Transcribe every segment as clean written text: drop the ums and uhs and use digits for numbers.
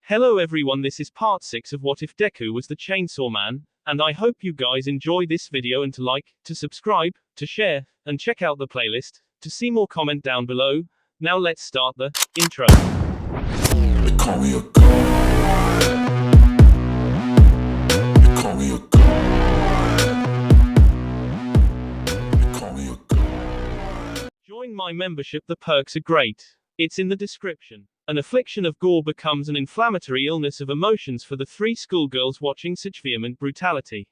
Hello everyone, this is part 6 of What If Deku Was the Chainsaw Man, and I hope you guys enjoy this video and to like, to subscribe, to share, and check out the playlist, to see more comment down below. Now let's start the intro. They call me a god. They call me a god. They call me a god. Join my membership, the perks are great. It's in the description. An affliction of gore becomes an inflammatory illness of emotions for the three schoolgirls watching such vehement brutality.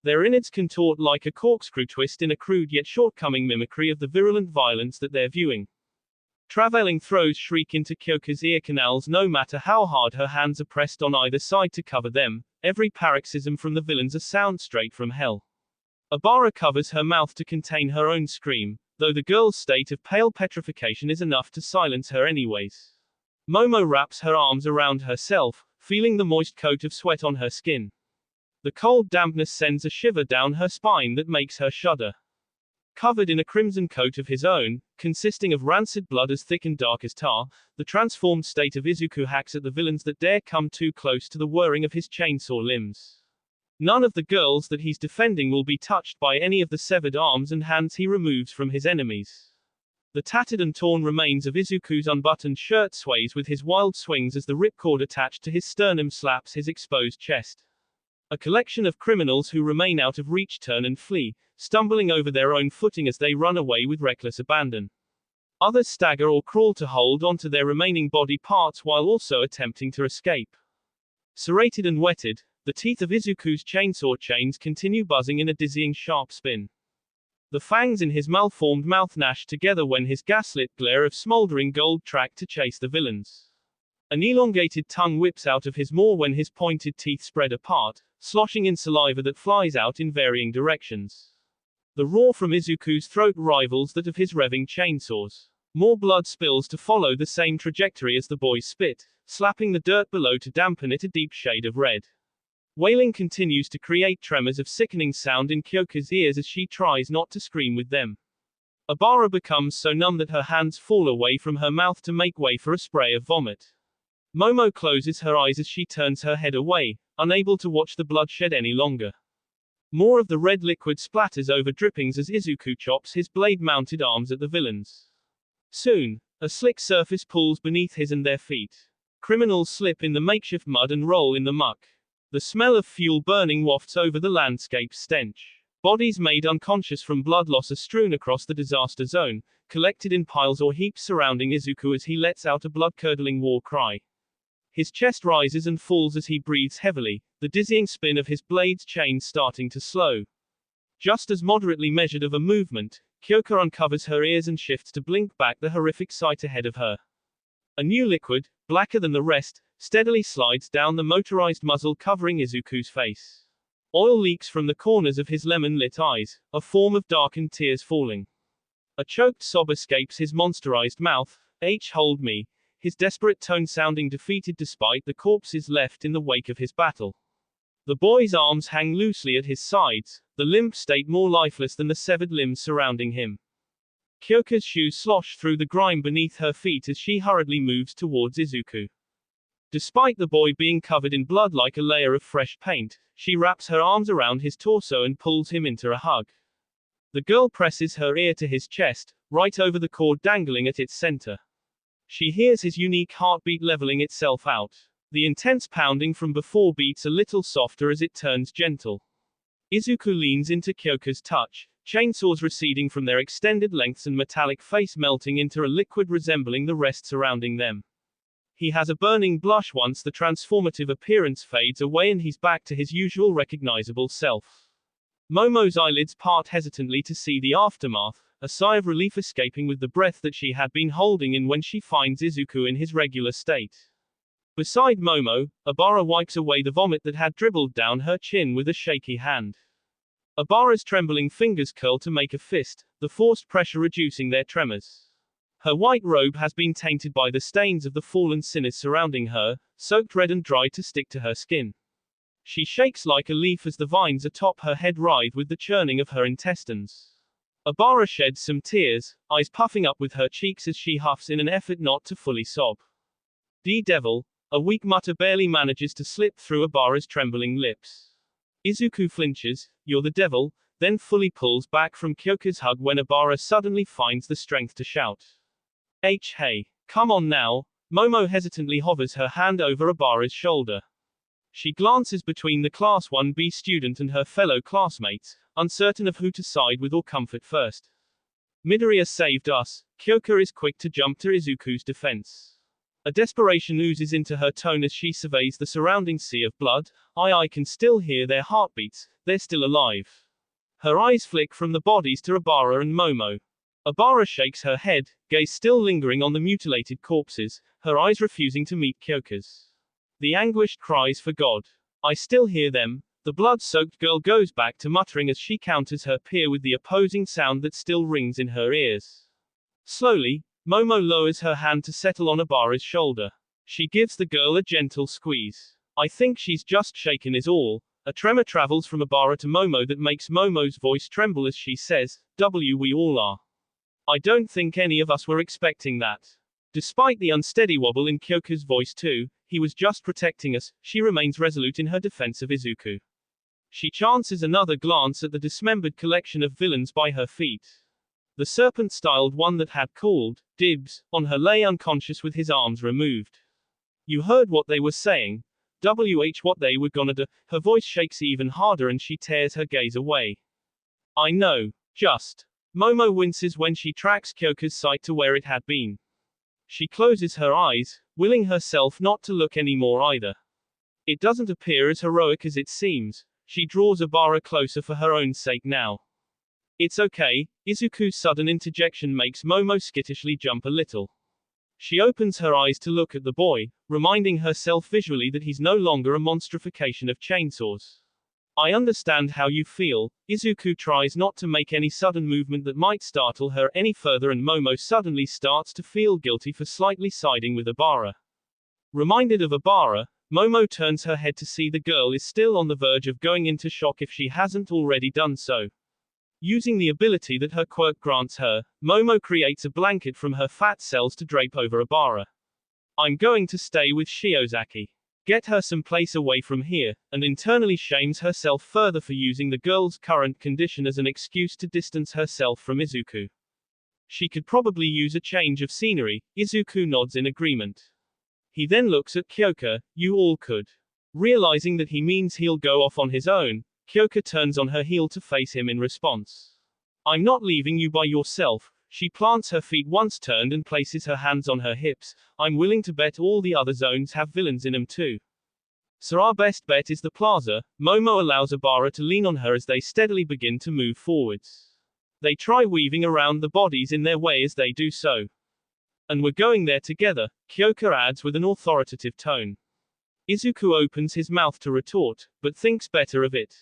Their innards contort like a corkscrew twist in a crude yet shortcoming mimicry of the virulent violence that they're viewing. Travailing throes shriek into Kyoka's ear canals no matter how hard her hands are pressed on either side to cover them, every paroxysm from the villains a sound straight from hell. Abara covers her mouth to contain her own scream, though the girl's state of pale petrification is enough to silence her anyways. Momo wraps her arms around herself, feeling the moist coat of sweat on her skin. The cold dampness sends a shiver down her spine that makes her shudder. Covered in a crimson coat of his own, consisting of rancid blood as thick and dark as tar, the transformed state of Izuku hacks at the villains that dare come too close to the whirring of his chainsaw limbs. None of the girls that he's defending will be touched by any of the severed arms and hands he removes from his enemies. The tattered and torn remains of Izuku's unbuttoned shirt sways with his wild swings as the ripcord attached to his sternum slaps his exposed chest. A collection of criminals who remain out of reach turn and flee, stumbling over their own footing as they run away with reckless abandon. Others stagger or crawl to hold onto their remaining body parts while also attempting to escape. Serrated and wetted, the teeth of Izuku's chainsaw chains continue buzzing in a dizzying sharp spin. The fangs in his malformed mouth gnash together when his gaslit glare of smoldering gold track to chase the villains. An elongated tongue whips out of his maw when his pointed teeth spread apart, sloshing in saliva that flies out in varying directions. The roar from Izuku's throat rivals that of his revving chainsaws. More blood spills to follow the same trajectory as the boys spit, slapping the dirt below to dampen it a deep shade of red. Wailing continues to create tremors of sickening sound in Kyoka's ears as she tries not to scream with them. Abara becomes so numb that her hands fall away from her mouth to make way for a spray of vomit. Momo closes her eyes as she turns her head away, unable to watch the bloodshed any longer. More of the red liquid splatters over drippings as Izuku chops his blade-mounted arms at the villains. Soon, a slick surface pulls beneath his and their feet. Criminals slip in the makeshift mud and roll in the muck. The smell of fuel burning wafts over the landscape's stench. Bodies made unconscious from blood loss are strewn across the disaster zone, collected in piles or heaps surrounding Izuku as he lets out a blood-curdling war cry. His chest rises and falls as he breathes heavily, the dizzying spin of his blade's chain starting to slow. Just as moderately measured of a movement, Kyoka uncovers her ears and shifts to blink back the horrific sight ahead of her. A new liquid, blacker than the rest, steadily slides down the motorized muzzle covering Izuku's face. Oil leaks from the corners of his lemon-lit eyes, a form of darkened tears falling. A choked sob escapes his monsterized mouth, hold me, his desperate tone sounding defeated despite the corpses left in the wake of his battle. The boy's arms hang loosely at his sides, the limp state more lifeless than the severed limbs surrounding him. Kyoka's shoes slosh through the grime beneath her feet as she hurriedly moves towards Izuku. Despite the boy being covered in blood like a layer of fresh paint, she wraps her arms around his torso and pulls him into a hug. The girl presses her ear to his chest, right over the cord dangling at its center. She hears his unique heartbeat leveling itself out. The intense pounding from before beats a little softer as it turns gentle. Izuku leans into Kyoka's touch, chainsaws receding from their extended lengths and metallic face melting into a liquid resembling the rest surrounding them. He has a burning blush once the transformative appearance fades away and he's back to his usual recognizable self. Momo's eyelids part hesitantly to see the aftermath, a sigh of relief escaping with the breath that she had been holding in when she finds Izuku in his regular state. Beside Momo, Abara wipes away the vomit that had dribbled down her chin with a shaky hand. Abara's trembling fingers curl to make a fist, the forced pressure reducing their tremors. Her white robe has been tainted by the stains of the fallen sinners surrounding her, soaked red and dry to stick to her skin. She shakes like a leaf as the vines atop her head writhe with the churning of her intestines. Abara sheds some tears, eyes puffing up with her cheeks as she huffs in an effort not to fully sob. "D-Devil, A weak mutter barely manages to slip through Obara's trembling lips. Izuku flinches, "You're the devil," then fully pulls back from Kyoka's hug when Obara suddenly finds the strength to shout. Hey, come on now." Momo hesitantly hovers her hand over Obara's shoulder. She glances between the Class 1B student and her fellow classmates, uncertain of who to side with or comfort first. "Midoriya saved us." Kyoka is quick to jump to Izuku's defense. A desperation oozes into her tone as she surveys the surrounding sea of blood. I can still hear their heartbeats, they're still alive." Her eyes flick from the bodies to Obara and Momo. Obara shakes her head, gaze still lingering on the mutilated corpses, her eyes refusing to meet Kyoka's. The anguished cries for God. "I still hear them." The blood-soaked girl goes back to muttering as she counters her peer with the opposing sound that still rings in her ears. Slowly, Momo lowers her hand to settle on Obara's shoulder. She gives the girl a gentle squeeze. "I think she's just shaken is all." A tremor travels from Obara to Momo that makes Momo's voice tremble as she says, we all are. "I don't think any of us were expecting that." Despite the unsteady wobble in Kyoka's voice too, "He was just protecting us," she remains resolute in her defense of Izuku. She chances another glance at the dismembered collection of villains by her feet. The serpent-styled one that had called dibs on her lay unconscious with his arms removed. "You heard what they were saying. What they were gonna do." Her voice shakes even harder and she tears her gaze away. "I know. Just." Momo winces when she tracks Kyoka's sight to where it had been. She closes her eyes, willing herself not to look anymore either. It doesn't appear as heroic as it seems. She draws Obara closer for her own sake now. "It's okay." Izuku's sudden interjection makes Momo skittishly jump a little. She opens her eyes to look at the boy, reminding herself visually that he's no longer a monstrification of chainsaws. "I understand how you feel." Izuku tries not to make any sudden movement that might startle her any further and Momo suddenly starts to feel guilty for slightly siding with Obara. Reminded of Obara, Momo turns her head to see the girl is still on the verge of going into shock if she hasn't already done so. Using the ability that her quirk grants her, Momo creates a blanket from her fat cells to drape over Obara. "I'm going to stay with Shiozaki. Get her someplace away from here," and internally shames herself further for using the girl's current condition as an excuse to distance herself from Izuku. She could probably use a change of scenery. Izuku nods in agreement. He then looks at Kyoka. "You all could." Realizing that he means he'll go off on his own, Kyoka turns on her heel to face him in response. "I'm not leaving you by yourself." She plants her feet once turned and places her hands on her hips. "I'm willing to bet all the other zones have villains in them too. So our best bet is the plaza." Momo allows Obara to lean on her as they steadily begin to move forwards. They try weaving around the bodies in their way as they do so. "And we're going there together," Kyoka adds with an authoritative tone. Izuku opens his mouth to retort, but thinks better of it.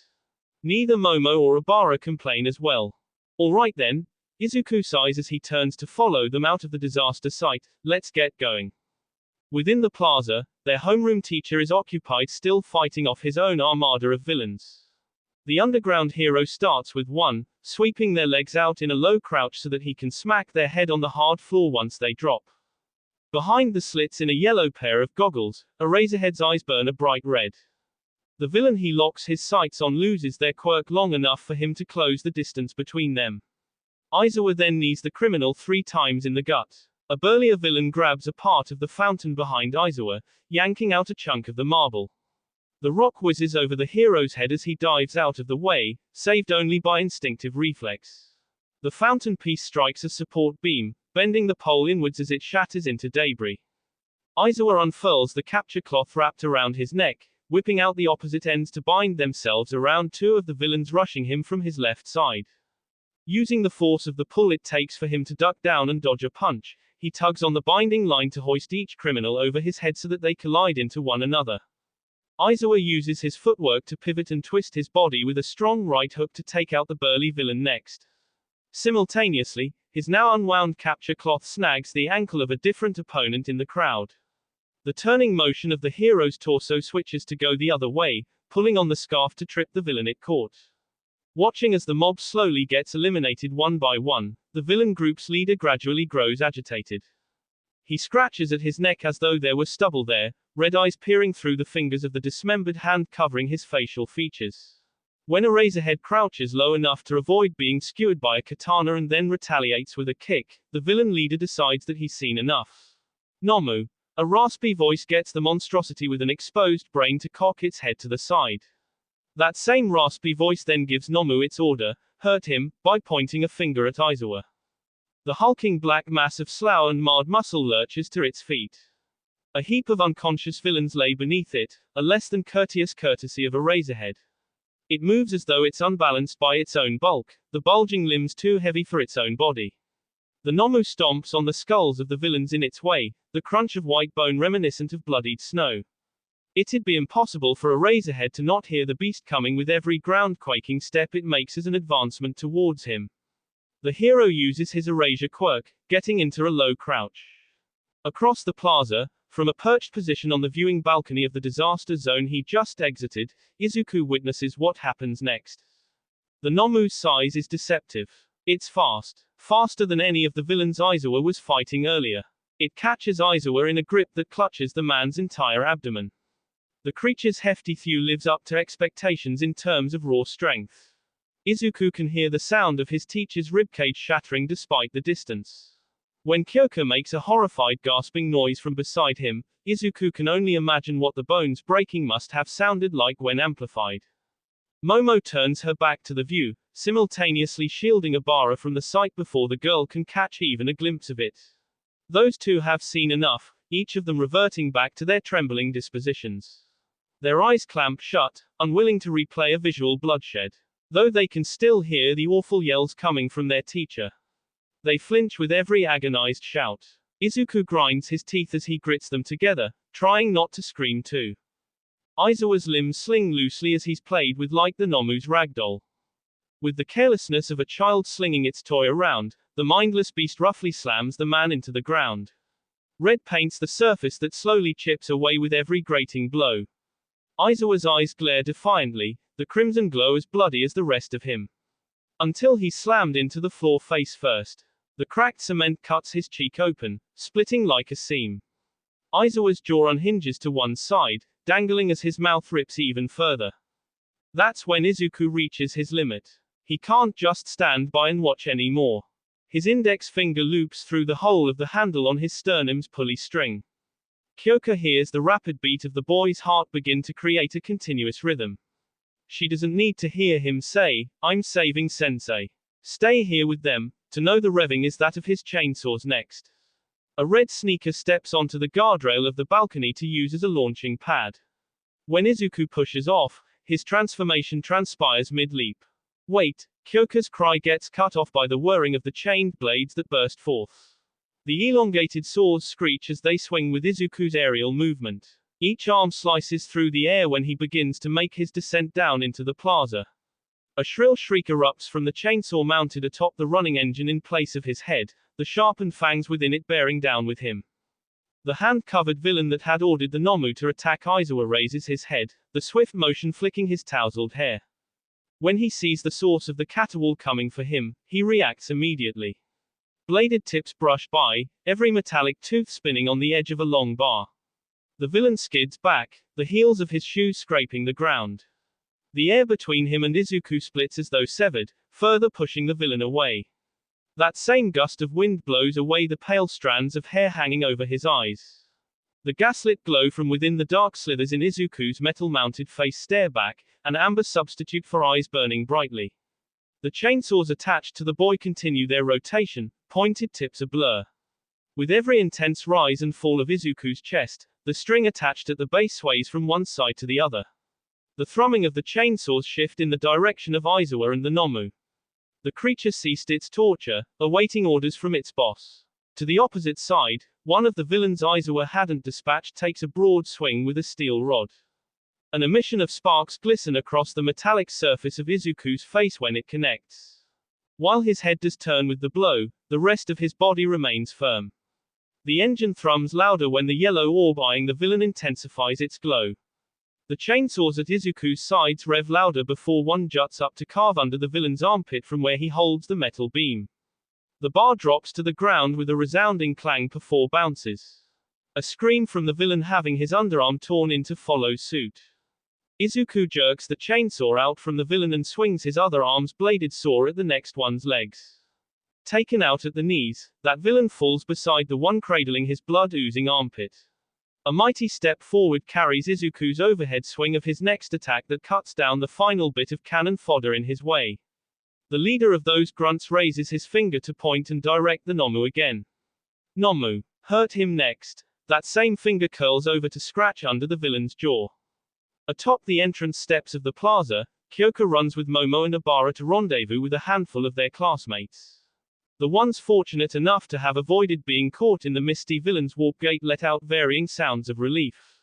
Neither Momo or Obara complain as well. "All right then." Izuku sighs as he turns to follow them out of the disaster site. "Let's get going." Within the plaza, their homeroom teacher is occupied still fighting off his own armada of villains. The underground hero starts with one, sweeping their legs out in a low crouch so that he can smack their head on the hard floor once they drop. Behind the slits in a yellow pair of goggles, Eraserhead's eyes burn a bright red. The villain he locks his sights on loses their quirk long enough for him to close the distance between them. Aizawa then knees the criminal 3 times in the gut. A burlier villain grabs a part of the fountain behind Aizawa, yanking out a chunk of the marble. The rock whizzes over the hero's head as he dives out of the way, saved only by instinctive reflex. The fountain piece strikes a support beam, bending the pole inwards as it shatters into debris. Aizawa unfurls the capture cloth wrapped around his neck, whipping out the opposite ends to bind themselves around 2 of the villains rushing him from his left side. Using the force of the pull it takes for him to duck down and dodge a punch, he tugs on the binding line to hoist each criminal over his head so that they collide into one another. Aizawa uses his footwork to pivot and twist his body with a strong right hook to take out the burly villain next. Simultaneously, his now unwound capture cloth snags the ankle of a different opponent in the crowd. The turning motion of the hero's torso switches to go the other way, pulling on the scarf to trip the villain it caught. Watching as the mob slowly gets eliminated one by one, the villain group's leader gradually grows agitated. He scratches at his neck as though there were stubble there, red eyes peering through the fingers of the dismembered hand covering his facial features. When Eraserhead crouches low enough to avoid being skewered by a katana and then retaliates with a kick, the villain leader decides that he's seen enough. Nomu. A raspy voice gets the monstrosity with an exposed brain to cock its head to the side. That same raspy voice then gives Nomu its order, hurt him, by pointing a finger at Aizawa. The hulking black mass of slough and marred muscle lurches to its feet. A heap of unconscious villains lay beneath it, a less than courteous courtesy of Eraserhead. It moves as though it's unbalanced by its own bulk, the bulging limbs too heavy for its own body. The Nomu stomps on the skulls of the villains in its way, the crunch of white bone reminiscent of bloodied snow. It'd be impossible for Eraserhead to not hear the beast coming with every ground-quaking step it makes as an advancement towards him. The hero uses his erasure quirk, getting into a low crouch. Across the plaza, from a perched position on the viewing balcony of the disaster zone he just exited, Izuku witnesses what happens next. The Nomu's size is deceptive. It's fast. Faster than any of the villains Aizawa was fighting earlier. It catches Aizawa in a grip that clutches the man's entire abdomen. The creature's hefty thew lives up to expectations in terms of raw strength. Izuku can hear the sound of his teacher's ribcage shattering despite the distance. When Kyoka makes a horrified gasping noise from beside him, Izuku can only imagine what the bones breaking must have sounded like when amplified. Momo turns her back to the view, simultaneously shielding Abara from the sight before the girl can catch even a glimpse of it. Those two have seen enough, each of them reverting back to their trembling dispositions. Their eyes clamp shut, unwilling to replay a visual bloodshed. Though they can still hear the awful yells coming from their teacher. They flinch with every agonized shout. Izuku grinds his teeth as he grits them together, trying not to scream too. Aizawa's limbs sling loosely as he's played with like the Nomu's ragdoll. With the carelessness of a child slinging its toy around, the mindless beast roughly slams the man into the ground. Red paints the surface that slowly chips away with every grating blow. Aizawa's eyes glare defiantly, the crimson glow as bloody as the rest of him. Until he's slammed into the floor face first. The cracked cement cuts his cheek open, splitting like a seam. Aizawa's jaw unhinges to one side, dangling as his mouth rips even further. That's when Izuku reaches his limit. He can't just stand by and watch anymore. His index finger loops through the hole of the handle on his sternum's pulley string. Kyoka hears the rapid beat of the boy's heart begin to create a continuous rhythm. She doesn't need to hear him say, "I'm saving Sensei. Stay here with them," to know the revving is that of his chainsaws next. A red sneaker steps onto the guardrail of the balcony to use as a launching pad. When Izuku pushes off, his transformation transpires mid-leap. Wait, Kyoka's cry gets cut off by the whirring of the chained blades that burst forth. The elongated saws screech as they swing with Izuku's aerial movement. Each arm slices through the air when he begins to make his descent down into the plaza. A shrill shriek erupts from the chainsaw mounted atop the running engine in place of his head, the sharpened fangs within it bearing down with him. The hand-covered villain that had ordered the Nomu to attack Aizawa raises his head, the swift motion flicking his tousled hair. When he sees the source of the caterwaul coming for him, he reacts immediately. Bladed tips brush by, every metallic tooth spinning on the edge of a long bar. The villain skids back, the heels of his shoes scraping the ground. The air between him and Izuku splits as though severed, further pushing the villain away. That same gust of wind blows away the pale strands of hair hanging over his eyes. The gaslit glow from within the dark slithers in Izuku's metal-mounted face stare back, an amber substitute for eyes burning brightly. The chainsaws attached to the boy continue their rotation, pointed tips a blur. With every intense rise and fall of Izuku's chest, the string attached at the base sways from one side to the other. The thrumming of the chainsaws shift in the direction of Aizawa and the Nomu. The creature ceased its torture, awaiting orders from its boss. To the opposite side, one of the villains Aizawa hadn't dispatched takes a broad swing with a steel rod. An emission of sparks glisten across the metallic surface of Izuku's face when it connects. While his head does turn with the blow, the rest of his body remains firm. The engine thrums louder when the yellow orb eyeing the villain intensifies its glow. The chainsaws at Izuku's sides rev louder before one juts up to carve under the villain's armpit from where he holds the metal beam. The bar drops to the ground with a resounding clang before bounces. A scream from the villain having his underarm torn into follows suit. Izuku jerks the chainsaw out from the villain and swings his other arm's bladed saw at the next one's legs. Taken out at the knees, that villain falls beside the one cradling his blood-oozing armpit. A mighty step forward carries Izuku's overhead swing of his next attack that cuts down the final bit of cannon fodder in his way. The leader of those grunts raises his finger to point and direct the Nomu again. Nomu, hurt him next. That same finger curls over to scratch under the villain's jaw. Atop the entrance steps of the plaza, Kyoka runs with Momo and Obara to rendezvous with a handful of their classmates. The ones fortunate enough to have avoided being caught in the misty villain's warp gate let out varying sounds of relief.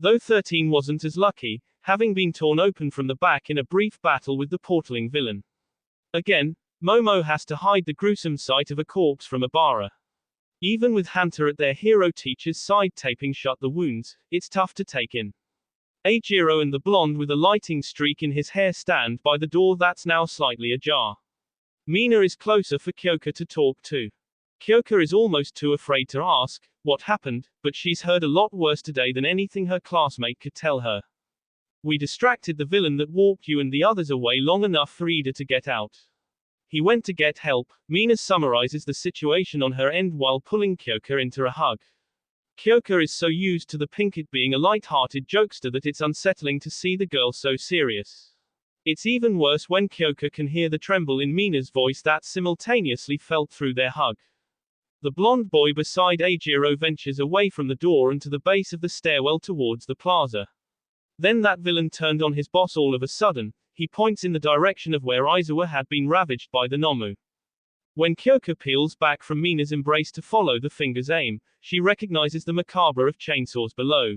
Though 13 wasn't as lucky, having been torn open from the back in a brief battle with the portaling villain. Again, Momo has to hide the gruesome sight of a corpse from Obara. Even with Hunter at their hero teacher's side taping shut the wounds, it's tough to take in. Eijiro and the blonde with a lighting streak in his hair stand by the door that's now slightly ajar. Mina is closer for Kyoka to talk to. Kyoka is almost too afraid to ask what happened, but she's heard a lot worse today than anything her classmate could tell her. We distracted the villain that warped you and the others away long enough for Ida to get out. He went to get help. Mina summarizes the situation on her end while pulling Kyoka into a hug. Kyoka is so used to the Pinkett being a light-hearted jokester that it's unsettling to see the girl so serious. It's even worse when Kyoka can hear the tremble in Mina's voice that simultaneously felt through their hug. The blonde boy beside Eijiro ventures away from the door and to the base of the stairwell towards the plaza. Then that villain turned on his boss all of a sudden. He points in the direction of where Aizawa had been ravaged by the Nomu. When Kyoka peels back from Mina's embrace to follow the finger's aim, she recognizes the macabre of chainsaws below.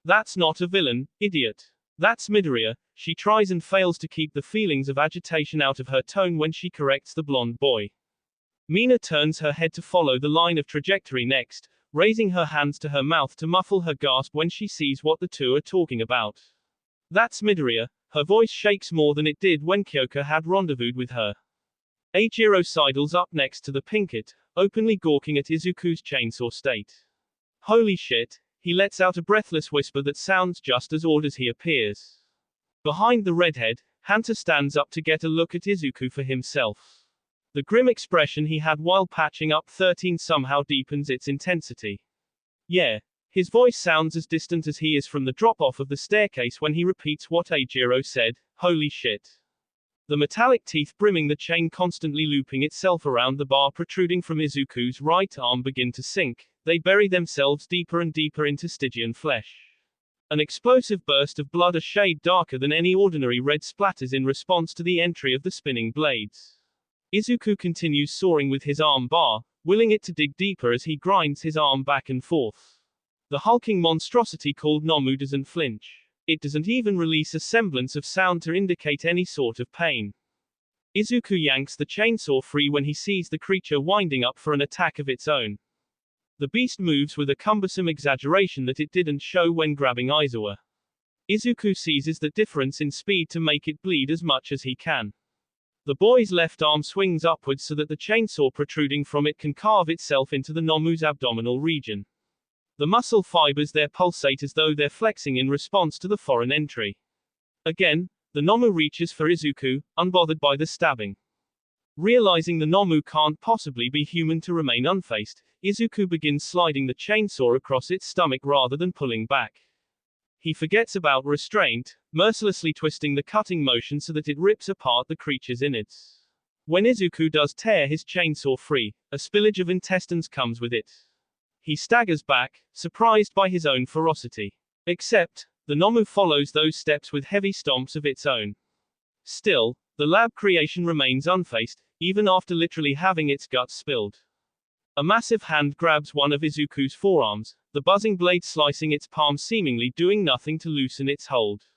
That's not a villain, idiot. That's Midoriya. She tries and fails to keep the feelings of agitation out of her tone when she corrects the blonde boy. Mina turns her head to follow the line of trajectory next, raising her hands to her mouth to muffle her gasp when she sees what the two are talking about. That's Midoriya. Her voice shakes more than it did when Kyoka had rendezvoused with her. Eijiro sidles up next to the Pinkett, openly gawking at Izuku's chainsaw state. Holy shit, he lets out a breathless whisper that sounds just as odd as he appears. Behind the redhead, Hunter stands up to get a look at Izuku for himself. The grim expression he had while patching up 13 somehow deepens its intensity. Yeah. His voice sounds as distant as he is from the drop-off of the staircase when he repeats what Eijiro said, holy shit. The metallic teeth brimming the chain constantly looping itself around the bar protruding from Izuku's right arm begin to sink, they bury themselves deeper and deeper into Stygian flesh. An explosive burst of blood a shade darker than any ordinary red splatters in response to the entry of the spinning blades. Izuku continues soaring with his arm bar, willing it to dig deeper as he grinds his arm back and forth. The hulking monstrosity called Nomu doesn't flinch. It doesn't even release a semblance of sound to indicate any sort of pain. Izuku yanks the chainsaw free when he sees the creature winding up for an attack of its own. The beast moves with a cumbersome exaggeration that it didn't show when grabbing Aizawa. Izuku seizes the difference in speed to make it bleed as much as he can. The boy's left arm swings upwards so that the chainsaw protruding from it can carve itself into the Nomu's abdominal region. The muscle fibers there pulsate as though they're flexing in response to the foreign entry. Again, the Nomu reaches for Izuku, unbothered by the stabbing. Realizing the Nomu can't possibly be human to remain unfaced, Izuku begins sliding the chainsaw across its stomach rather than pulling back. He forgets about restraint, mercilessly twisting the cutting motion so that it rips apart the creature's innards. When Izuku does tear his chainsaw free, a spillage of intestines comes with it. He staggers back, surprised by his own ferocity. Except, the Nomu follows those steps with heavy stomps of its own. Still, the lab creation remains unfaced, even after literally having its guts spilled. A massive hand grabs one of Izuku's forearms, the buzzing blade slicing its palm seemingly doing nothing to loosen its hold.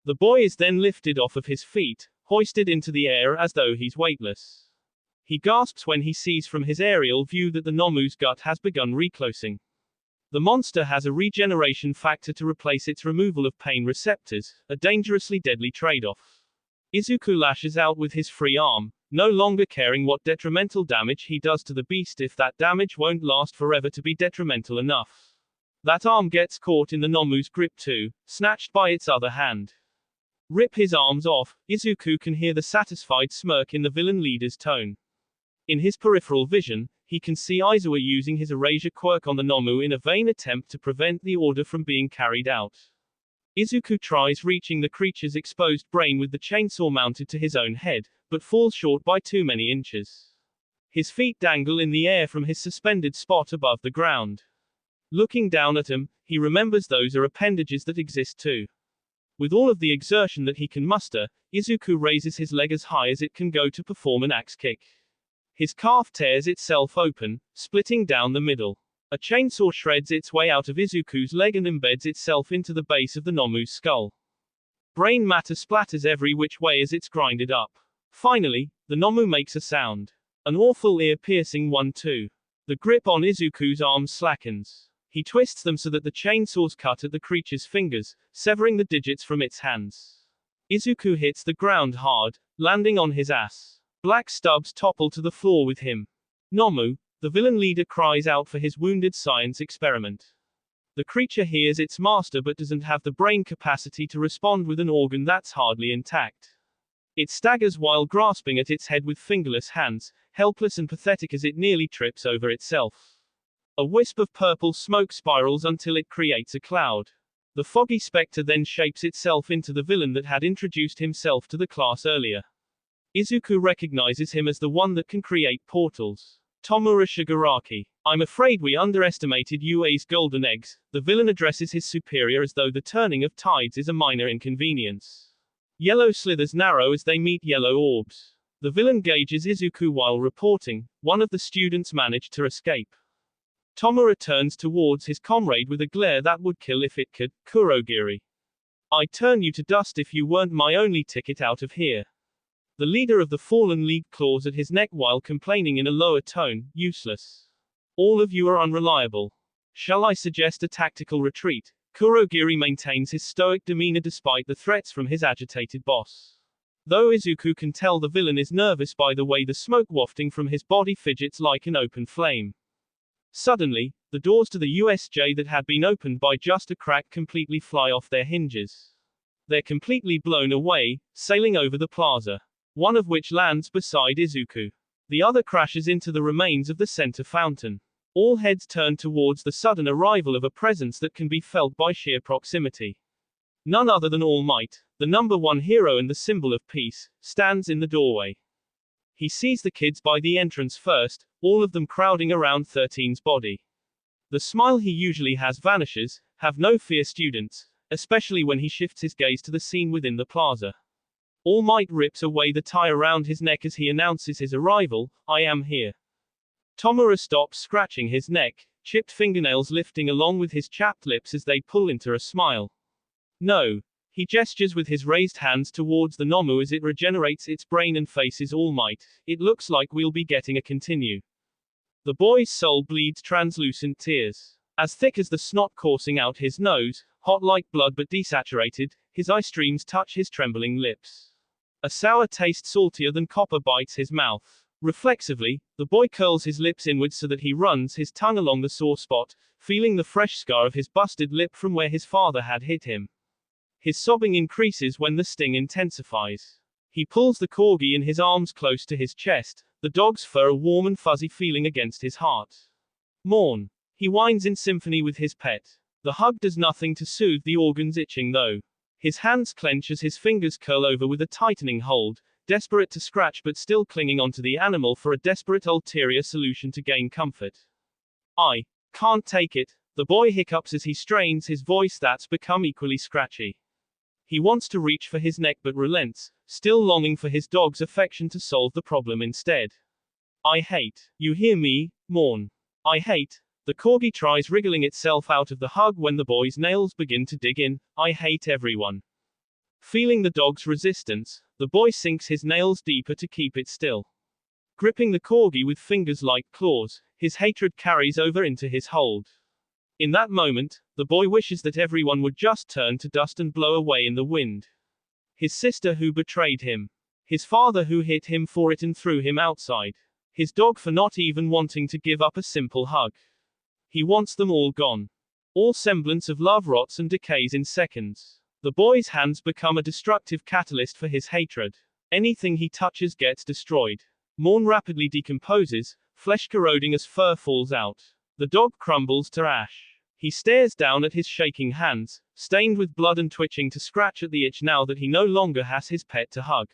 The boy is then lifted off of his feet, hoisted into the air as though he's weightless. He gasps when he sees from his aerial view that the Nomu's gut has begun reclosing. The monster has a regeneration factor to replace its removal of pain receptors, a dangerously deadly trade-off. Izuku lashes out with his free arm, no longer caring what detrimental damage he does to the beast if that damage won't last forever to be detrimental enough. That arm gets caught in the Nomu's grip too, snatched by its other hand. Rip his arms off. Izuku can hear the satisfied smirk in the villain leader's tone. In his peripheral vision, he can see Aizawa using his erasure quirk on the Nomu in a vain attempt to prevent the order from being carried out. Izuku tries reaching the creature's exposed brain with the chainsaw mounted to his own head, but falls short by too many inches. His feet dangle in the air from his suspended spot above the ground. Looking down at him, he remembers those are appendages that exist too. With all of the exertion that he can muster, Izuku raises his leg as high as it can go to perform an axe kick. His calf tears itself open, splitting down the middle. A chainsaw shreds its way out of Izuku's leg and embeds itself into the base of the Nomu's skull. Brain matter splatters every which way as it's grinded up. Finally, the Nomu makes a sound. An awful ear-piercing one too. The grip on Izuku's arms slackens. He twists them so that the chainsaws cut at the creature's fingers, severing the digits from its hands. Izuku hits the ground hard, landing on his ass. Black stubs topple to the floor with him. Nomu, the villain leader, cries out for his wounded science experiment. The creature hears its master but doesn't have the brain capacity to respond with an organ that's hardly intact. It staggers while grasping at its head with fingerless hands, helpless and pathetic as it nearly trips over itself. A wisp of purple smoke spirals until it creates a cloud. The foggy specter then shapes itself into the villain that had introduced himself to the class earlier. Izuku recognizes him as the one that can create portals. Tomura Shigaraki. I'm afraid we underestimated UA's golden eggs. The villain addresses his superior as though the turning of tides is a minor inconvenience. Yellow slithers narrow as they meet yellow orbs. The villain gauges Izuku while reporting, one of the students managed to escape. Tomura turns towards his comrade with a glare that would kill if it could. Kurogiri. I'd turn you to dust if you weren't my only ticket out of here. The leader of the Fallen League claws at his neck while complaining in a lower tone, useless. All of you are unreliable. Shall I suggest a tactical retreat? Kurogiri maintains his stoic demeanor despite the threats from his agitated boss. Though Izuku can tell the villain is nervous by the way the smoke wafting from his body fidgets like an open flame. Suddenly, the doors to the USJ that had been opened by just a crack completely fly off their hinges. They're completely blown away, sailing over the plaza. One of which lands beside Izuku. The other crashes into the remains of the center fountain. All heads turn towards the sudden arrival of a presence that can be felt by sheer proximity. None other than All Might, the number one hero and the symbol of peace, stands in the doorway. He sees the kids by the entrance first, all of them crowding around 13's body. The smile he usually has vanishes. Have no fear, students, especially when he shifts his gaze to the scene within the plaza. All Might rips away the tie around his neck as he announces his arrival. I am here. Tomura stops scratching his neck, chipped fingernails lifting along with his chapped lips as they pull into a smile. No. He gestures with his raised hands towards the Nomu as it regenerates its brain and faces All Might. It looks like we'll be getting a continue. The boy's soul bleeds translucent tears. As thick as the snot coursing out his nose, hot like blood but desaturated, his eye streams touch his trembling lips. A sour taste saltier than copper bites his mouth. Reflexively, the boy curls his lips inwards so that he runs his tongue along the sore spot, feeling the fresh scar of his busted lip from where his father had hit him. His sobbing increases when the sting intensifies. He pulls the corgi in his arms close to his chest, the dog's fur a warm and fuzzy feeling against his heart. Mourn. He whines in symphony with his pet. The hug does nothing to soothe the organs itching though. His hands clench as his fingers curl over with a tightening hold, desperate to scratch but still clinging onto the animal for a desperate ulterior solution to gain comfort. I can't take it, the boy hiccups as he strains his voice that's become equally scratchy. He wants to reach for his neck but relents, still longing for his dog's affection to solve the problem instead. I hate. You hear me, Mourn. I hate. The corgi tries wriggling itself out of the hug when the boy's nails begin to dig in. I hate everyone. Feeling the dog's resistance, the boy sinks his nails deeper to keep it still. Gripping the corgi with fingers like claws, his hatred carries over into his hold. In that moment, the boy wishes that everyone would just turn to dust and blow away in the wind. His sister who betrayed him. His father who hit him for it and threw him outside. His dog for not even wanting to give up a simple hug. He wants them all gone. All semblance of love rots and decays in seconds. The boy's hands become a destructive catalyst for his hatred. Anything he touches gets destroyed. Morn rapidly decomposes, flesh corroding as fur falls out. The dog crumbles to ash. He stares down at his shaking hands, stained with blood and twitching to scratch at the itch now that he no longer has his pet to hug.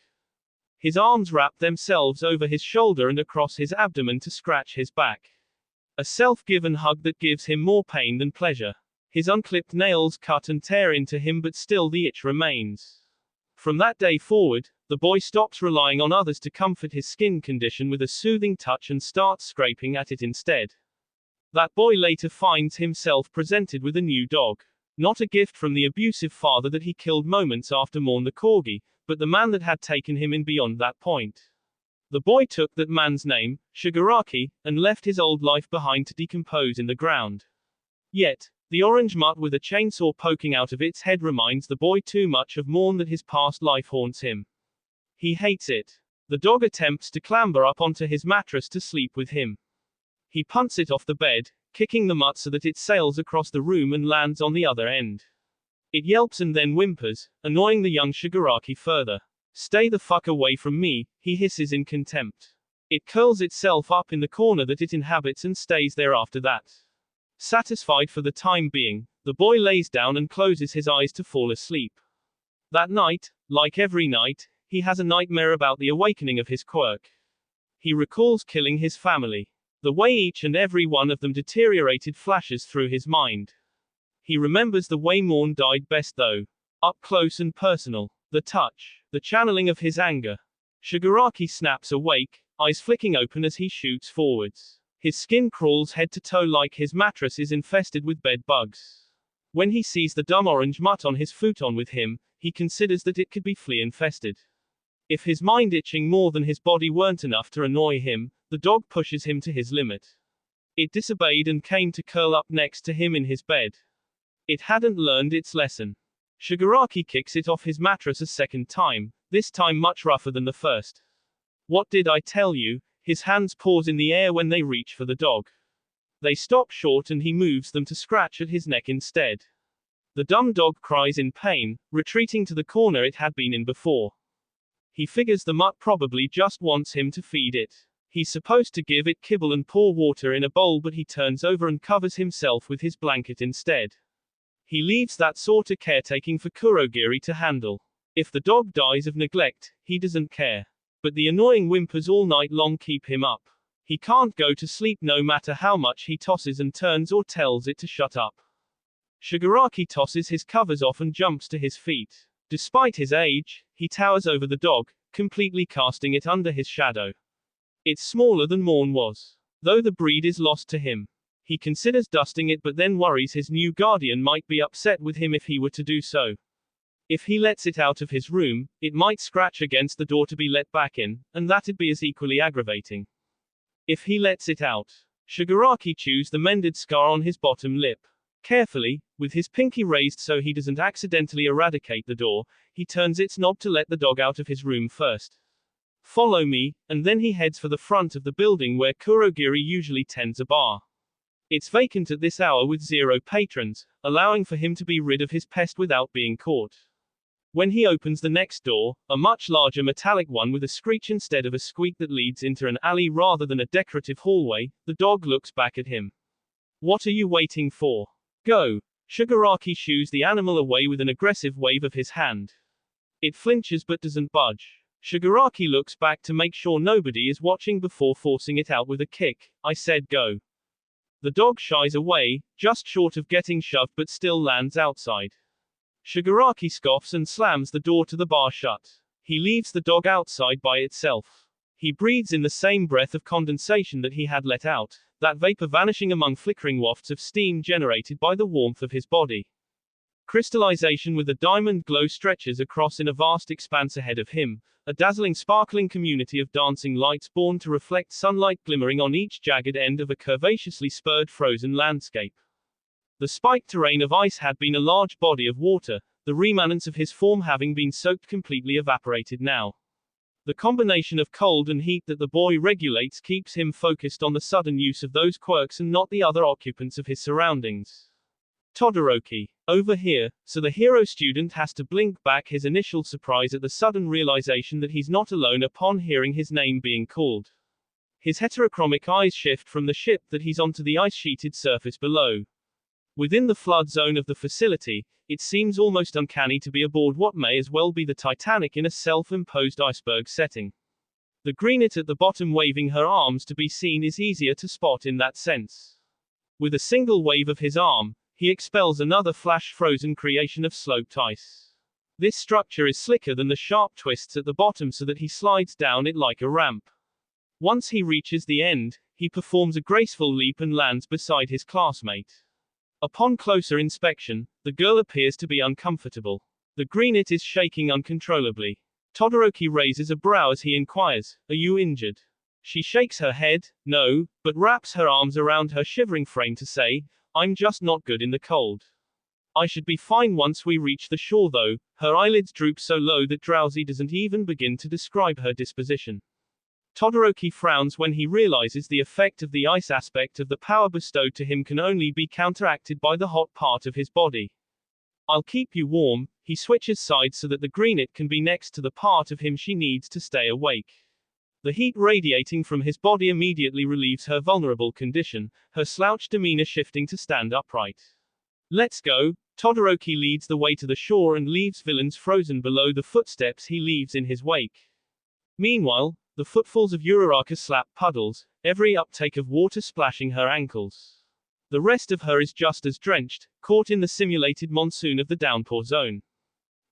His arms wrap themselves over his shoulder and across his abdomen to scratch his back. A self-given hug that gives him more pain than pleasure. His unclipped nails cut and tear into him, but still the itch remains. From that day forward, the boy stops relying on others to comfort his skin condition with a soothing touch and starts scraping at it instead. That boy later finds himself presented with a new dog. Not a gift from the abusive father that he killed moments after Morn the corgi, but the man that had taken him in beyond that point. The boy took that man's name, Shigaraki, and left his old life behind to decompose in the ground. Yet, the orange mutt with a chainsaw poking out of its head reminds the boy too much of Morn that his past life haunts him. He hates it. The dog attempts to clamber up onto his mattress to sleep with him. He punts it off the bed, kicking the mutt so that it sails across the room and lands on the other end. It yelps and then whimpers, annoying the young Shigaraki further. "Stay the fuck away from me," he hisses in contempt. It curls itself up in the corner that it inhabits and stays there after that. Satisfied for the time being, the boy lays down and closes his eyes to fall asleep. That night, like every night, he has a nightmare about the awakening of his quirk. He recalls killing his family. The way each and every one of them deteriorated flashes through his mind. He remembers the way Morn died best though. Up close and personal. The touch. The channeling of his anger. Shigaraki snaps awake, eyes flicking open as he shoots forwards. His skin crawls head to toe like his mattress is infested with bed bugs. When he sees the dumb orange mutt on his futon with him, he considers that it could be flea infested. If his mind itching more than his body weren't enough to annoy him, the dog pushes him to his limit. It disobeyed and came to curl up next to him in his bed. It hadn't learned its lesson. Shigaraki kicks it off his mattress a second time, this time much rougher than the first. "What did I tell you?" His hands pause in the air when they reach for the dog. They stop short and he moves them to scratch at his neck instead. The dumb dog cries in pain, retreating to the corner it had been in before. He figures the mutt probably just wants him to feed it. He's supposed to give it kibble and pour water in a bowl, but he turns over and covers himself with his blanket instead. He leaves that sort of caretaking for Kurogiri to handle. If the dog dies of neglect, he doesn't care. But the annoying whimpers all night long keep him up. He can't go to sleep no matter how much he tosses and turns or tells it to shut up. Shigaraki tosses his covers off and jumps to his feet. Despite his age, he towers over the dog, completely casting it under his shadow. It's smaller than Morn was. Though the breed is lost to him. He considers dusting it but then worries his new guardian might be upset with him if he were to do so. If he lets it out of his room, it might scratch against the door to be let back in, and that'd be as equally aggravating. If he lets it out. Shigaraki chews the mended scar on his bottom lip. Carefully, with his pinky raised so he doesn't accidentally eradicate the door, he turns its knob to let the dog out of his room first. "Follow me," and then he heads for the front of the building where Kurogiri usually tends a bar. It's vacant at this hour with 0 patrons, allowing for him to be rid of his pest without being caught. When he opens the next door, a much larger metallic one with a screech instead of a squeak that leads into an alley rather than a decorative hallway, the dog looks back at him. "What are you waiting for? Go." Shigaraki shoos the animal away with an aggressive wave of his hand. It flinches but doesn't budge. Shigaraki looks back to make sure nobody is watching before forcing it out with a kick. "I said go." The dog shies away, just short of getting shoved but still lands outside. Shigaraki scoffs and slams the door to the bar shut. He leaves the dog outside by itself. He breathes in the same breath of condensation that he had let out, that vapor vanishing among flickering wafts of steam generated by the warmth of his body. Crystallization with a diamond glow stretches across in a vast expanse ahead of him, a dazzling sparkling community of dancing lights born to reflect sunlight glimmering on each jagged end of a curvaceously spurred frozen landscape. The spiked terrain of ice had been a large body of water, the remanence of his form having been soaked completely evaporated now. The combination of cold and heat that the boy regulates keeps him focused on the sudden use of those quirks and not the other occupants of his surroundings. Todoroki. Over here, so the hero student has to blink back his initial surprise at the sudden realization that he's not alone upon hearing his name being called. His heterochromic eyes shift from the ship that he's on to the ice-sheeted surface below. Within the flood zone of the facility, it seems almost uncanny to be aboard what may as well be the Titanic in a self-imposed iceberg setting. The greenet at the bottom waving her arms to be seen is easier to spot in that sense. With a single wave of his arm, he expels another flash-frozen creation of sloped ice. This structure is slicker than the sharp twists at the bottom so that he slides down it like a ramp. Once he reaches the end, he performs a graceful leap and lands beside his classmate. Upon closer inspection, the girl appears to be uncomfortable. The greenet is shaking uncontrollably. Todoroki raises a brow as he inquires, "Are you injured?" She shakes her head, no, but wraps her arms around her shivering frame to say, "I'm just not good in the cold. I should be fine once we reach the shore though." Her eyelids droop so low that drowsy doesn't even begin to describe her disposition. Todoroki frowns when he realizes the effect of the ice aspect of the power bestowed to him can only be counteracted by the hot part of his body. "I'll keep you warm." He switches sides so that the greenet can be next to the part of him she needs to stay awake. The heat radiating from his body immediately relieves her vulnerable condition, her slouched demeanor shifting to stand upright. "Let's go." Todoroki leads the way to the shore and leaves villains frozen below the footsteps he leaves in his wake. Meanwhile, the footfalls of Uraraka slap puddles, every uptake of water splashing her ankles. The rest of her is just as drenched, caught in the simulated monsoon of the downpour zone.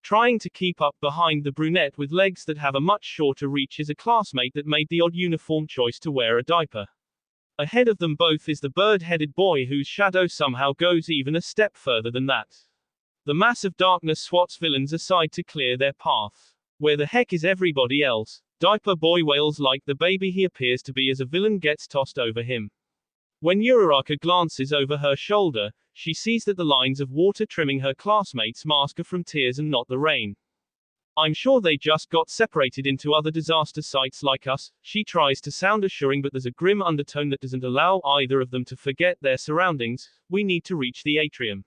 Trying to keep up behind the brunette with legs that have a much shorter reach is a classmate that made the odd uniform choice to wear a diaper. Ahead of them both is the bird-headed boy whose shadow somehow goes even a step further than that. The mass of darkness swats villains aside to clear their path. Where the heck is everybody else? Diaper boy wails like the baby he appears to be as a villain gets tossed over him. When Uraraka glances over her shoulder, she sees that the lines of water trimming her classmate's mask are from tears and not the rain. "I'm sure they just got separated into other disaster sites like us." She tries to sound assuring, but there's a grim undertone that doesn't allow either of them to forget their surroundings. "We need to reach the atrium.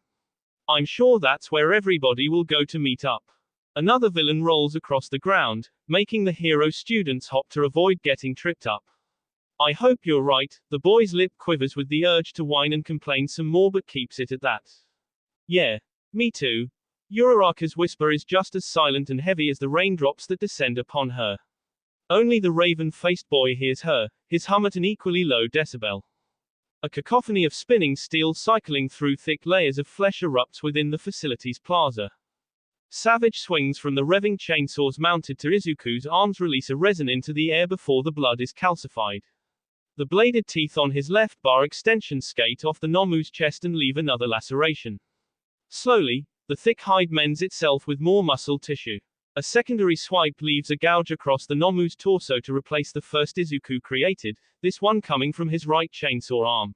I'm sure that's where everybody will go to meet up." Another villain rolls across the ground, making the hero students hop to avoid getting tripped up. "I hope you're right." The boy's lip quivers with the urge to whine and complain some more but keeps it at that. "Yeah. Me too." Uraraka's whisper is just as silent and heavy as the raindrops that descend upon her. Only the raven-faced boy hears her, his hum at an equally low decibel. A cacophony of spinning steel cycling through thick layers of flesh erupts within the facility's plaza. Savage swings from the revving chainsaws mounted to Izuku's arms release a resin into the air before the blood is calcified. The bladed teeth on his left bar extension skate off the Nomu's chest and leave another laceration. Slowly, the thick hide mends itself with more muscle tissue. A secondary swipe leaves a gouge across the Nomu's torso to replace the first Izuku created, this one coming from his right chainsaw arm.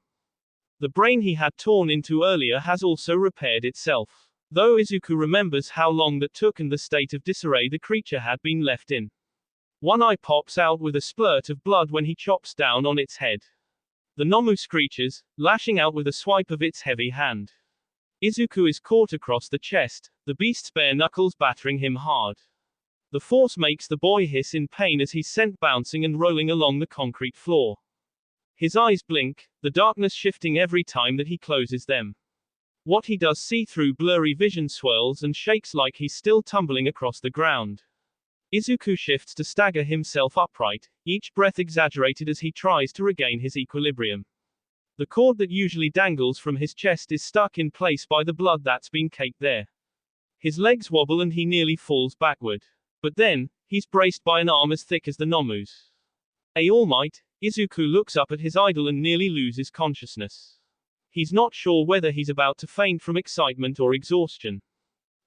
The brain he had torn into earlier has also repaired itself. Though Izuku remembers how long that took and the state of disarray the creature had been left in. One eye pops out with a splurt of blood when he chops down on its head. The Nomu screeches, lashing out with a swipe of its heavy hand. Izuku is caught across the chest, the beast's bare knuckles battering him hard. The force makes the boy hiss in pain as he's sent bouncing and rolling along the concrete floor. His eyes blink, the darkness shifting every time that he closes them. What he does see through blurry vision swirls and shakes like he's still tumbling across the ground. Izuku shifts to stagger himself upright, each breath exaggerated as he tries to regain his equilibrium. The cord that usually dangles from his chest is stuck in place by the blood that's been caked there. His legs wobble and he nearly falls backward. But then, he's braced by an arm as thick as the Nomu's. All Might, Izuku looks up at his idol and nearly loses consciousness. He's not sure whether he's about to faint from excitement or exhaustion.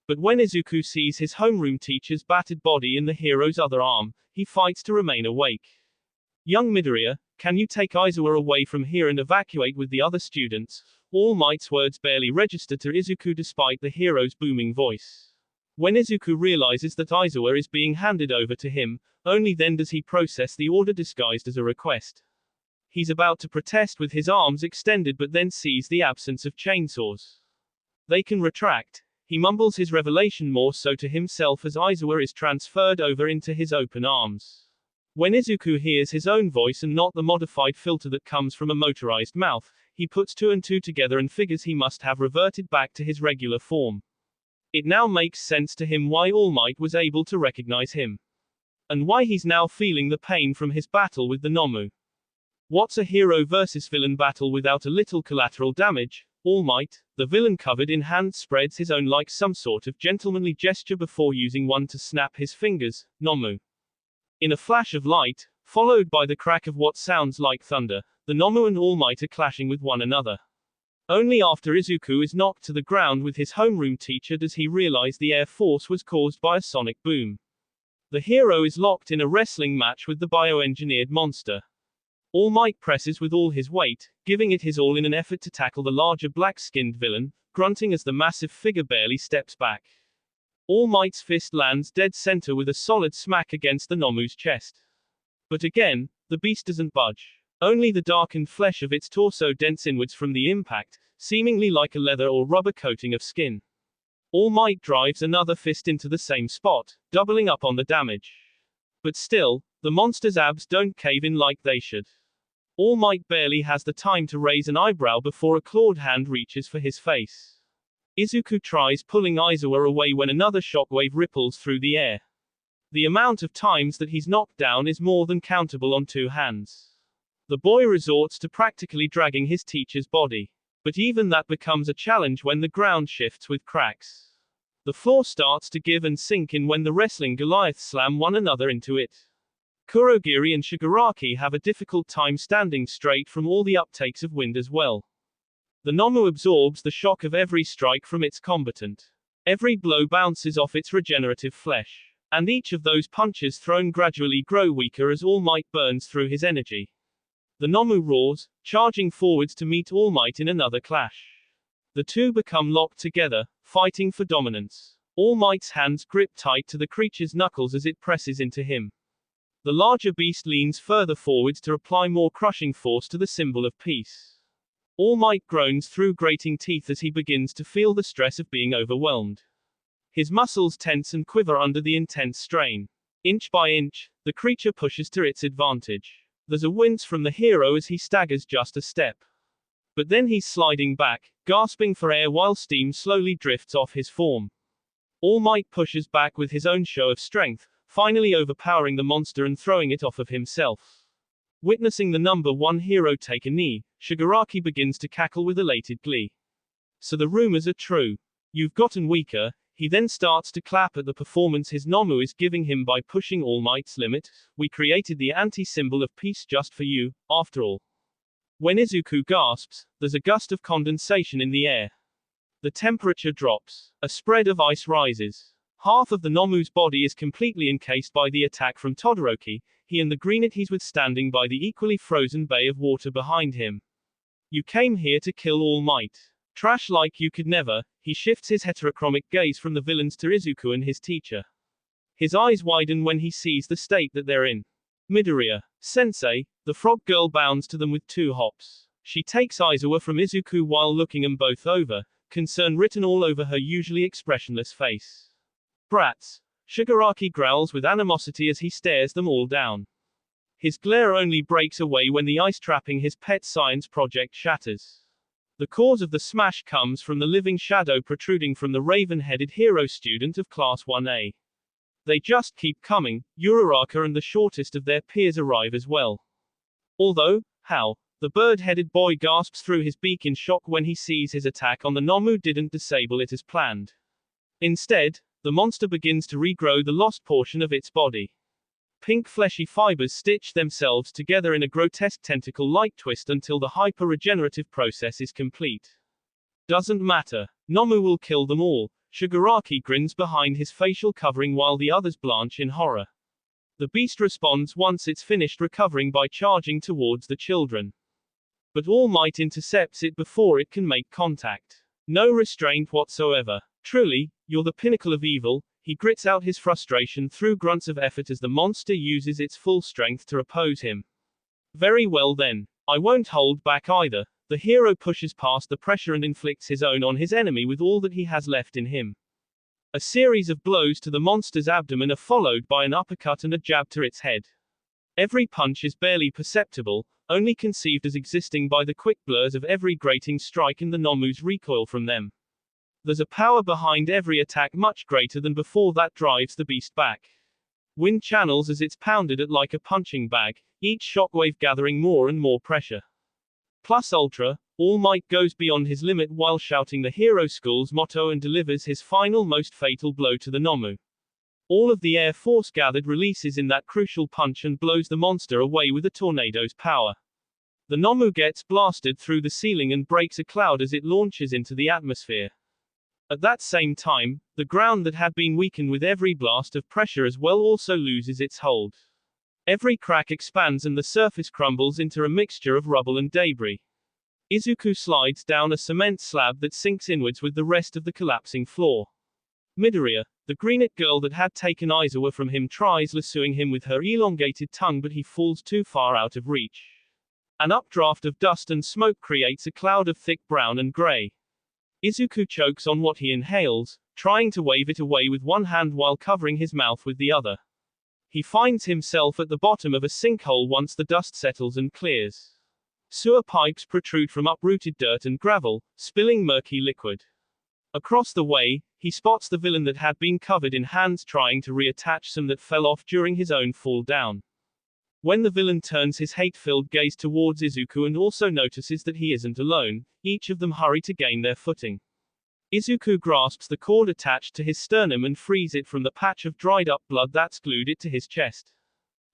But when Izuku sees his homeroom teacher's battered body in the hero's other arm, he fights to remain awake. "Young Midoriya, can you take Aizawa away from here and evacuate with the other students?" All Might's words barely register to Izuku despite the hero's booming voice. When Izuku realizes that Aizawa is being handed over to him, only then does he process the order disguised as a request. He's about to protest with his arms extended but then sees the absence of chainsaws. They can retract. He mumbles his revelation more so to himself as Aizawa is transferred over into his open arms. When Izuku hears his own voice and not the modified filter that comes from a motorized mouth, he puts two and two together and figures he must have reverted back to his regular form. It now makes sense to him why All Might was able to recognize him. And why he's now feeling the pain from his battle with the Nomu. What's a hero versus villain battle without a little collateral damage? All Might, the villain covered in hands, spreads his own like some sort of gentlemanly gesture before using one to snap his fingers, Nomu. In a flash of light, followed by the crack of what sounds like thunder, the Nomu and All Might are clashing with one another. Only after Izuku is knocked to the ground with his homeroom teacher does he realize the air force was caused by a sonic boom. The hero is locked in a wrestling match with the bioengineered monster. All Might presses with all his weight, giving it his all in an effort to tackle the larger black-skinned villain, grunting as the massive figure barely steps back. All Might's fist lands dead center with a solid smack against the Nomu's chest. But again, the beast doesn't budge. Only the darkened flesh of its torso dents inwards from the impact, seemingly like a leather or rubber coating of skin. All Might drives another fist into the same spot, doubling up on the damage. But still, the monster's abs don't cave in like they should. All Might barely has the time to raise an eyebrow before a clawed hand reaches for his face. Izuku tries pulling Aizawa away when another shockwave ripples through the air. The amount of times that he's knocked down is more than countable on two hands. The boy resorts to practically dragging his teacher's body. But even that becomes a challenge when the ground shifts with cracks. The floor starts to give and sink in when the wrestling Goliaths slam one another into it. Kurogiri and Shigaraki have a difficult time standing straight from all the uptakes of wind as well. The Nomu absorbs the shock of every strike from its combatant. Every blow bounces off its regenerative flesh. And each of those punches thrown gradually grow weaker as All Might burns through his energy. The Nomu roars, charging forwards to meet All Might in another clash. The two become locked together, fighting for dominance. All Might's hands grip tight to the creature's knuckles as it presses into him. The larger beast leans further forwards to apply more crushing force to the symbol of peace. All Might groans through grating teeth as he begins to feel the stress of being overwhelmed. His muscles tense and quiver under the intense strain. Inch by inch, the creature pushes to its advantage. There's a wince from the hero as he staggers just a step. But then he's sliding back, gasping for air while steam slowly drifts off his form. All Might pushes back with his own show of strength, finally overpowering the monster and throwing it off of himself. Witnessing the number one hero take a knee, Shigaraki begins to cackle with elated glee. So the rumors are true. You've gotten weaker. He then starts to clap at the performance his Nomu is giving him by pushing All Might's limit. We created the anti-symbol of peace just for you, after all. When Izuku gasps, there's a gust of condensation in the air. The temperature drops. A spread of ice rises. Half of the Nomu's body is completely encased by the attack from Todoroki, he and the greenet he's withstanding by the equally frozen bay of water behind him. You came here to kill All Might. Trash like you could never. He shifts his heterochromic gaze from the villains to Izuku and his teacher. His eyes widen when he sees the state that they're in. Midoriya, sensei, the frog girl bounds to them with two hops. She takes Aizawa from Izuku while looking them both over, concern written all over her usually expressionless face. Brats. Shigaraki growls with animosity as he stares them all down. His glare only breaks away when the ice trapping his pet science project shatters. The cause of the smash comes from the living shadow protruding from the raven-headed hero student of Class 1A. They just keep coming. Uraraka and the shortest of their peers arrive as well. Although, how? The bird-headed boy gasps through his beak in shock when he sees his attack on the Nomu didn't disable it as planned. Instead, the monster begins to regrow the lost portion of its body. Pink fleshy fibers stitch themselves together in a grotesque tentacle-like twist until the hyper-regenerative process is complete. Doesn't matter. Nomu will kill them all. Shigaraki grins behind his facial covering while the others blanch in horror. The beast responds once it's finished recovering by charging towards the children. But All Might intercepts it before it can make contact. No restraint whatsoever. Truly, you're the pinnacle of evil. He grits out his frustration through grunts of effort as the monster uses its full strength to oppose him. Very well then. I won't hold back either. The hero pushes past the pressure and inflicts his own on his enemy with all that he has left in him. A series of blows to the monster's abdomen are followed by an uppercut and a jab to its head. Every punch is barely perceptible, only conceived as existing by the quick blurs of every grating strike and the Nomu's recoil from them. There's a power behind every attack much greater than before that drives the beast back. Wind channels as it's pounded at like a punching bag, each shockwave gathering more and more pressure. Plus Ultra, All Might goes beyond his limit while shouting the hero school's motto and delivers his final most fatal blow to the Nomu. All of the air force gathered releases in that crucial punch and blows the monster away with a tornado's power. The Nomu gets blasted through the ceiling and breaks a cloud as it launches into the atmosphere. At that same time, the ground that had been weakened with every blast of pressure as well also loses its hold. Every crack expands and the surface crumbles into a mixture of rubble and debris. Izuku slides down a cement slab that sinks inwards with the rest of the collapsing floor. Midoriya, the greenet girl that had taken Aizawa from him, tries lassoing him with her elongated tongue, but he falls too far out of reach. An updraft of dust and smoke creates a cloud of thick brown and gray. Izuku chokes on what he inhales, trying to wave it away with one hand while covering his mouth with the other. He finds himself at the bottom of a sinkhole once the dust settles and clears. Sewer pipes protrude from uprooted dirt and gravel, spilling murky liquid. Across the way, he spots the villain that had been covered in hands trying to reattach some that fell off during his own fall down. When the villain turns his hate-filled gaze towards Izuku and also notices that he isn't alone, each of them hurry to gain their footing. Izuku grasps the cord attached to his sternum and frees it from the patch of dried-up blood that's glued it to his chest.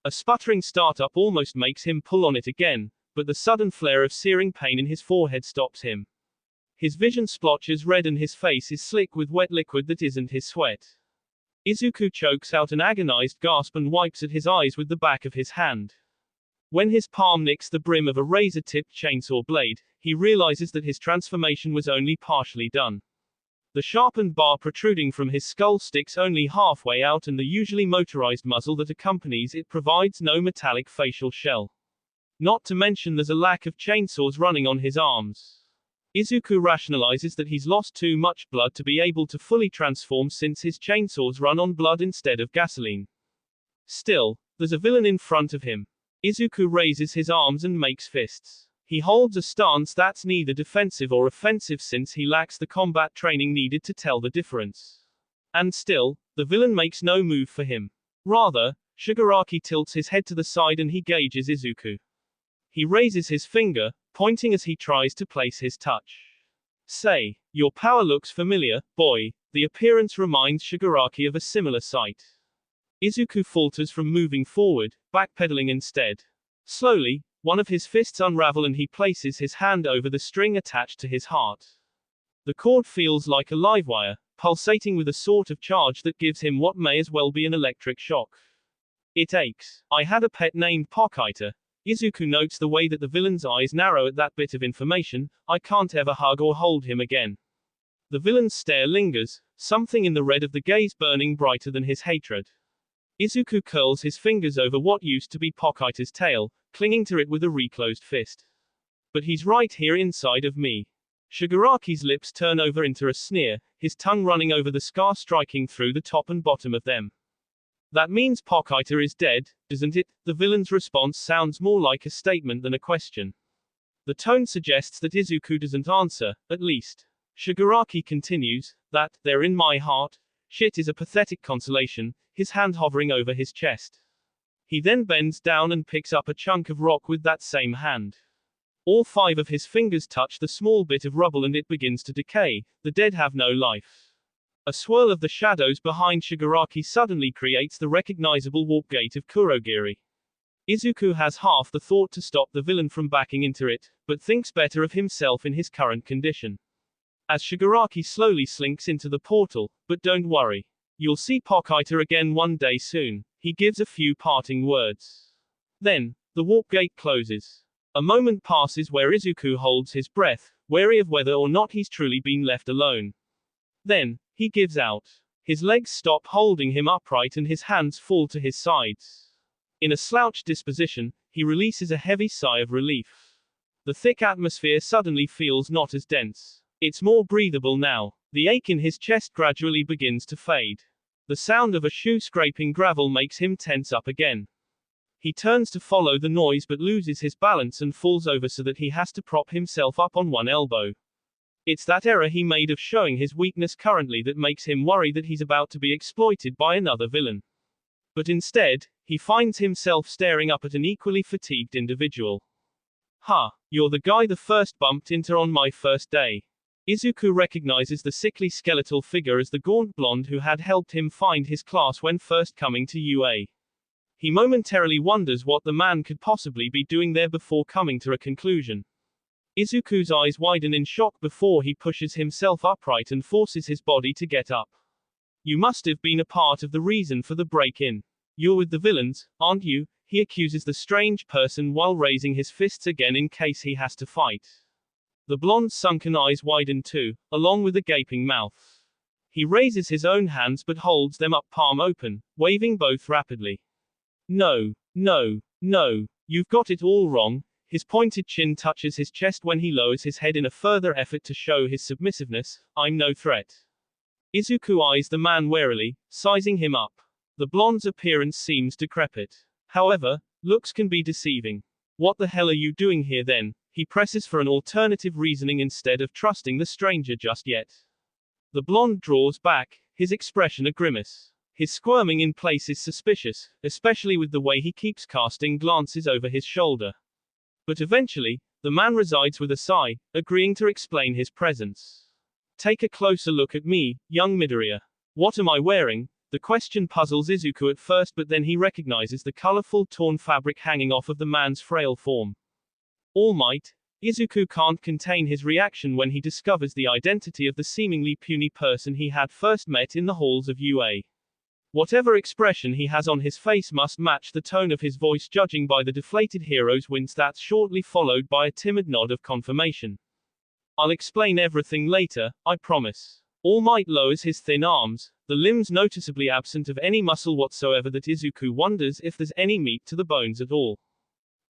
A sputtering startup almost makes him pull on it again, but the sudden flare of searing pain in his forehead stops him. His vision splotches red and his face is slick with wet liquid that isn't his sweat. Izuku chokes out an agonized gasp and wipes at his eyes with the back of his hand. When his palm nicks the brim of a razor-tipped chainsaw blade, he realizes that his transformation was only partially done. The sharpened bar protruding from his skull sticks only halfway out, and the usually motorized muzzle that accompanies it provides no metallic facial shell. Not to mention there's a lack of chainsaws running on his arms. Izuku rationalizes that he's lost too much blood to be able to fully transform since his chainsaws run on blood instead of gasoline. Still, there's a villain in front of him. Izuku raises his arms and makes fists. He holds a stance that's neither defensive or offensive since he lacks the combat training needed to tell the difference. And still, the villain makes no move for him. Rather, Shigaraki tilts his head to the side and he gauges Izuku. He raises his finger, pointing as he tries to place his touch. Say, your power looks familiar, boy. The appearance reminds Shigaraki of a similar sight. Izuku falters from moving forward, backpedaling instead. Slowly, one of his fists unravel and he places his hand over the string attached to his heart. The cord feels like a live wire, pulsating with a sort of charge that gives him what may as well be an electric shock. It aches. I had a pet named Pockiter. Izuku notes the way that the villain's eyes narrow at that bit of information. I can't ever hug or hold him again. The villain's stare lingers, something in the red of the gaze burning brighter than his hatred. Izuku curls his fingers over what used to be Pockiter's tail, clinging to it with a reclosed fist. But he's right here inside of me. Shigaraki's lips turn over into a sneer, his tongue running over the scar striking through the top and bottom of them. That means Pockiter is dead, doesn't it? The villain's response sounds more like a statement than a question. The tone suggests that Izuku doesn't answer, at least. Shigaraki continues, that, they're in my heart. Shit is a pathetic consolation, his hand hovering over his chest. He then bends down and picks up a chunk of rock with that same hand. All 5 of his fingers touch the small bit of rubble and it begins to decay. The dead have no life. A swirl of the shadows behind Shigaraki suddenly creates the recognizable warp gate of Kurogiri. Izuku has half the thought to stop the villain from backing into it, but thinks better of himself in his current condition. As Shigaraki slowly slinks into the portal, but don't worry. You'll see Pockiter again one day soon. He gives a few parting words. Then, the warp gate closes. A moment passes where Izuku holds his breath, wary of whether or not he's truly been left alone. Then, he gives out. His legs stop holding him upright and his hands fall to his sides. In a slouched disposition, he releases a heavy sigh of relief. The thick atmosphere suddenly feels not as dense. It's more breathable now. The ache in his chest gradually begins to fade. The sound of a shoe scraping gravel makes him tense up again. He turns to follow the noise but loses his balance and falls over so that he has to prop himself up on one elbow. It's that error he made of showing his weakness currently that makes him worry that he's about to be exploited by another villain. But instead, he finds himself staring up at an equally fatigued individual. "Ha, you're the guy the first bumped into on my first day." Izuku recognizes the sickly skeletal figure as the gaunt blonde who had helped him find his class when first coming to UA. He momentarily wonders what the man could possibly be doing there before coming to a conclusion. Izuku's eyes widen in shock before he pushes himself upright and forces his body to get up. "You must have been a part of the reason for the break-in. You're with the villains, aren't you?" He accuses the strange person while raising his fists again in case he has to fight. The blonde's sunken eyes widen too, along with a gaping mouth. He raises his own hands but holds them up palm open, waving both rapidly. "No, no, no, you've got it all wrong." His pointed chin touches his chest when he lowers his head in a further effort to show his submissiveness. "I'm no threat." Izuku eyes the man warily, sizing him up. The blonde's appearance seems decrepit. However, looks can be deceiving. "What the hell are you doing here then?" He presses for an alternative reasoning instead of trusting the stranger just yet. The blonde draws back, his expression a grimace. His squirming in place is suspicious, especially with the way he keeps casting glances over his shoulder. But eventually, the man resides with a sigh, agreeing to explain his presence. "Take a closer look at me, young Midoriya. What am I wearing?" The question puzzles Izuku at first, but then he recognizes the colorful torn fabric hanging off of the man's frail form. All Might. Izuku can't contain his reaction when he discovers the identity of the seemingly puny person he had first met in the halls of UA. Whatever expression he has on his face must match the tone of his voice, judging by the deflated hero's wince that's shortly followed by a timid nod of confirmation. "I'll explain everything later, I promise." All Might lowers his thin arms, the limbs noticeably absent of any muscle whatsoever that Izuku wonders if there's any meat to the bones at all.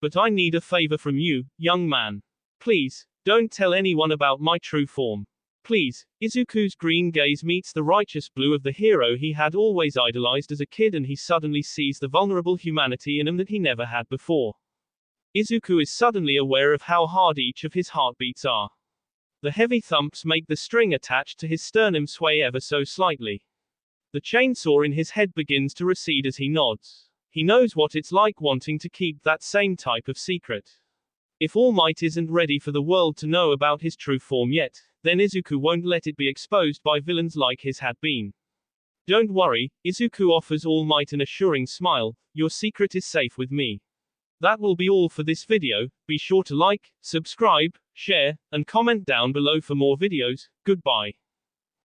"But I need a favor from you, young man. Please, don't tell anyone about my true form. Please." Izuku's green gaze meets the righteous blue of the hero he had always idolized as a kid, and he suddenly sees the vulnerable humanity in him that he never had before. Izuku is suddenly aware of how hard each of his heartbeats are. The heavy thumps make the string attached to his sternum sway ever so slightly. The chainsaw in his head begins to recede as he nods. He knows what it's like wanting to keep that same type of secret. If All Might isn't ready for the world to know about his true form yet, then Izuku won't let it be exposed by villains like his had been. "Don't worry," Izuku offers All Might an assuring smile, "your secret is safe with me." That will be all for this video. Be sure to like, subscribe, share, and comment down below for more videos. Goodbye.